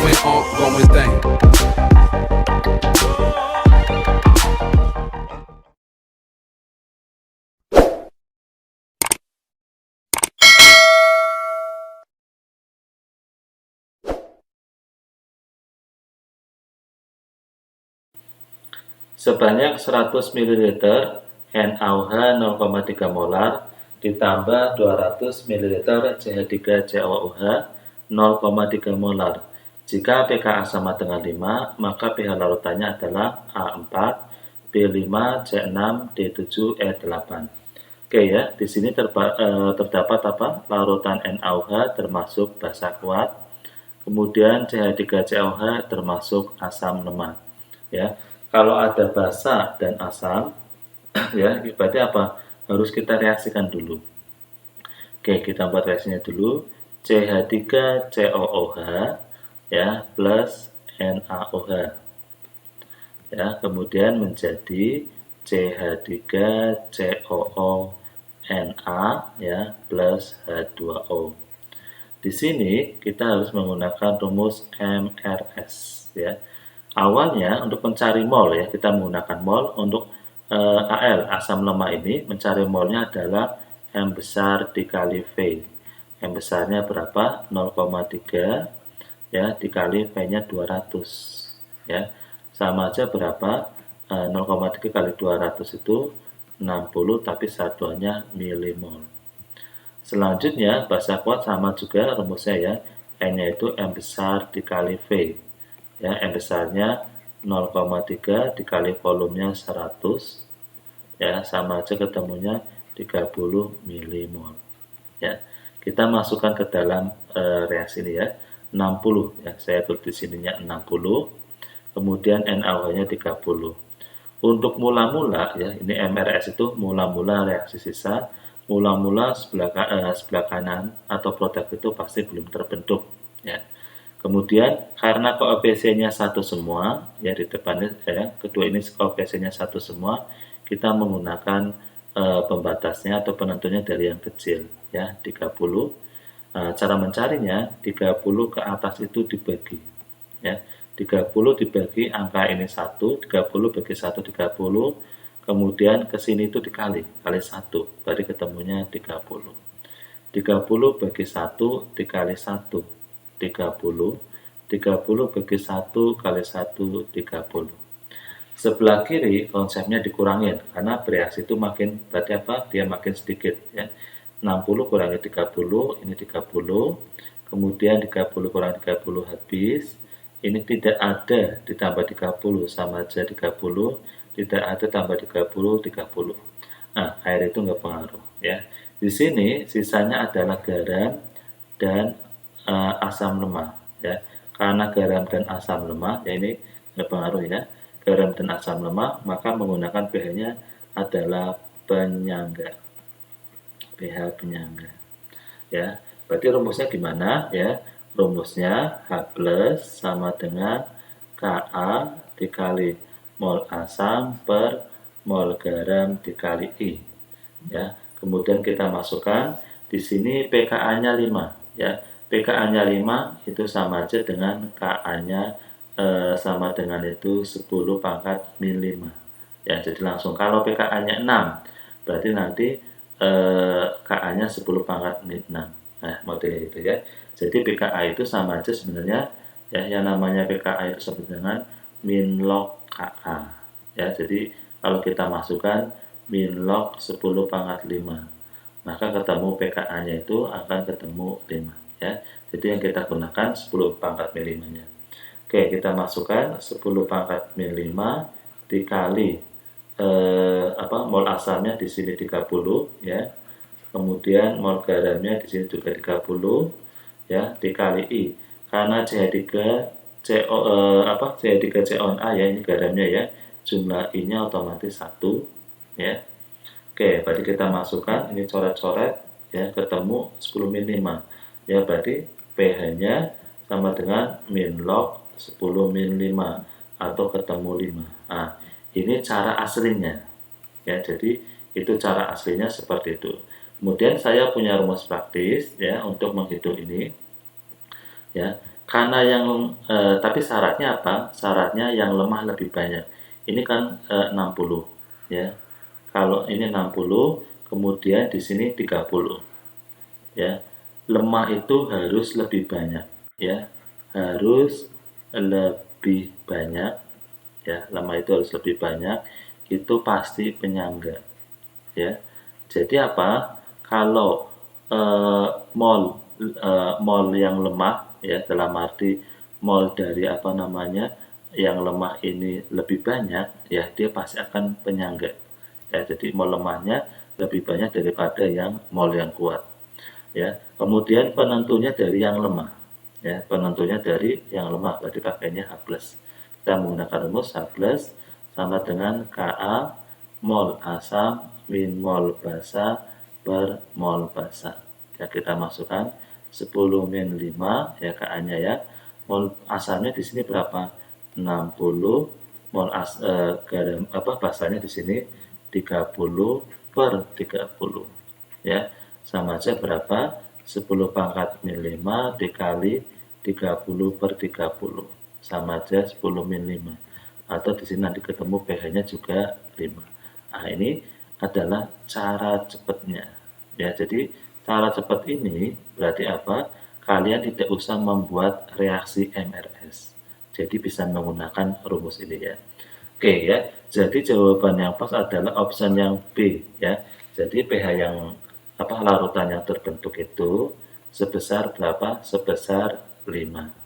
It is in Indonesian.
ongoing thing. Sebanyak 100 ml NaOH 0,3 molar ditambah 200 ml CH3COOH 0,3 molar. Jika pKa sama dengan 5, maka pH larutannya adalah A4, B5, C6, D7, E8. Oke ya, di sini terdapat apa? Larutan NaOH termasuk basa kuat, kemudian CH3COOH termasuk asam lemak. Ya, kalau ada basa dan asam, ya berarti apa? Harus kita reaksikan dulu. Oke, kita buat reaksinya dulu. CH3COOH ya plus NaOH. Ya, kemudian menjadi CH3COONa ya plus H2O. Di sini kita harus menggunakan rumus MRS ya. Awalnya untuk mencari mol ya, kita menggunakan mol untuk Al, asam lemak ini mencari molnya adalah M besar dikali V. M besarnya berapa? 0,3 ya dikali V-nya 200 ya. Sama aja berapa? 0,3 kali 200 itu 60 tapi satuannya milimol. Selanjutnya basa kuat sama juga rumusnya ya. N-nya itu M besar dikali V. Ya, M besarnya 0,3 dikali volumenya 100 ya, sama aja ketemunya 30 milimol. Ya. Kita masukkan ke dalam reaksi ini ya. 60 ya, saya tulis di sininya 60. Kemudian NaOH-nya 30. Untuk mula-mula ya, ini MRS itu mula-mula reaksi sisa, mula-mula sebelah kanan atau produk itu pasti belum terbentuk ya. Kemudian karena koefisiennya satu semua, ya di depannya ya, kedua ini koefisiennya satu semua, kita menggunakan pembatasnya atau penentunya dari yang kecil ya 30. Cara mencarinya 30 ke atas itu dibagi ya. 30 dibagi angka ini 1, 30 bagi 1 30, kemudian ke sini itu kali 1, berarti ketemunya 30. 30 bagi 1 dikali 1, 30. 30 bagi 1 kali 1, 30. Sebelah kiri konsepnya dikurangin, karena bereaksi itu makin, berarti apa? Dia makin sedikit ya. 60 kurangi 30, ini 30. Kemudian 30 kurangi 30 habis. Ini tidak ada ditambah 30, sama aja 30. Tidak ada tambah 30, 30. Nah, air itu nggak pengaruh ya. Di sini sisanya adalah garam dan asam lemak ya. Karena garam dan asam lemak ya ini nggak pengaruh ya. Garam dan asam lemak, maka menggunakan pH-nya adalah penyangga. pH penyangga. Ya. Berarti rumusnya gimana ya? Rumusnya H+ sama dengan Ka dikali mol asam per mol garam dikali I. Ya. Kemudian kita masukkan di sini pKa-nya 5 ya. pKa-nya 5 itu sama aja dengan Ka-nya sama dengan itu 10 pangkat min 5. Ya, jadi langsung kalau pKa-nya 6 berarti nanti Ka-nya 10 pangkat min 6. Nah, modelnya itu ya. Jadi pKa itu sama aja sebenarnya ya, yang namanya pKa itu sama dengan min log Ka. Ya, jadi kalau kita masukkan min log 10 pangkat 5, maka ketemu pKa-nya itu akan ketemu 5 ya. Jadi yang kita gunakan 10 pangkat min 5-nya. Oke, kita masukkan 10 pangkat min 5 dikali mol asamnya di sini 30 ya. Kemudian mol garamnya di sini juga 30 ya, dikali I. Karena CH3CONA ya, ini garamnya ya. Jumlah I-nya otomatis 1 ya. Oke, berarti kita masukkan ini coret-coret ya, ketemu 10 min 5. Ya, berarti pH-nya sama dengan min log 10 min 5 atau ketemu 5. Nah, ini cara aslinya. Ya, jadi itu cara aslinya seperti itu. Kemudian saya punya rumus praktis ya untuk menghitung ini. Ya, Karena yang tapi syaratnya apa? Syaratnya yang lemah lebih banyak. Ini kan 60 ya. Kalau ini 60, kemudian di sini 30 ya. Lemah itu harus lebih banyak ya. Harus lebih banyak ya. Lemah itu harus lebih banyak. Itu pasti penyangga ya. Jadi apa? Kalau mol mol yang lemah ya, dalam arti mol dari apa namanya yang lemah ini lebih banyak ya, dia pasti akan penyangga ya. Jadi mol lemahnya lebih banyak daripada yang mol yang kuat ya. Kemudian penentunya dari yang lemah ya, penentunya dari yang lemah berarti pakainya H+. Kita menggunakan rumus H+ sama dengan Ka mol asam min mol basa per mol basa. Ya, kita masukkan 10 min 5 ya Ka-nya ya. Mol asamnya di sini berapa? 60. Mol garam apa basanya di sini 30 per 30 ya. Sama aja berapa? 10 pangkat min 5 dikali 30 per 30 sama aja 10 min 5 atau di sini nanti ketemu pH-nya juga 5. Nah, ini adalah cara cepatnya ya. Jadi cara cepat ini berarti apa? Kalian tidak usah membuat reaksi MRS. Jadi bisa menggunakan rumus ini ya. Oke ya. Jadi jawaban yang pas adalah option yang B ya. Jadi pH yang larutan yang terbentuk itu sebesar berapa? Sebesar 5.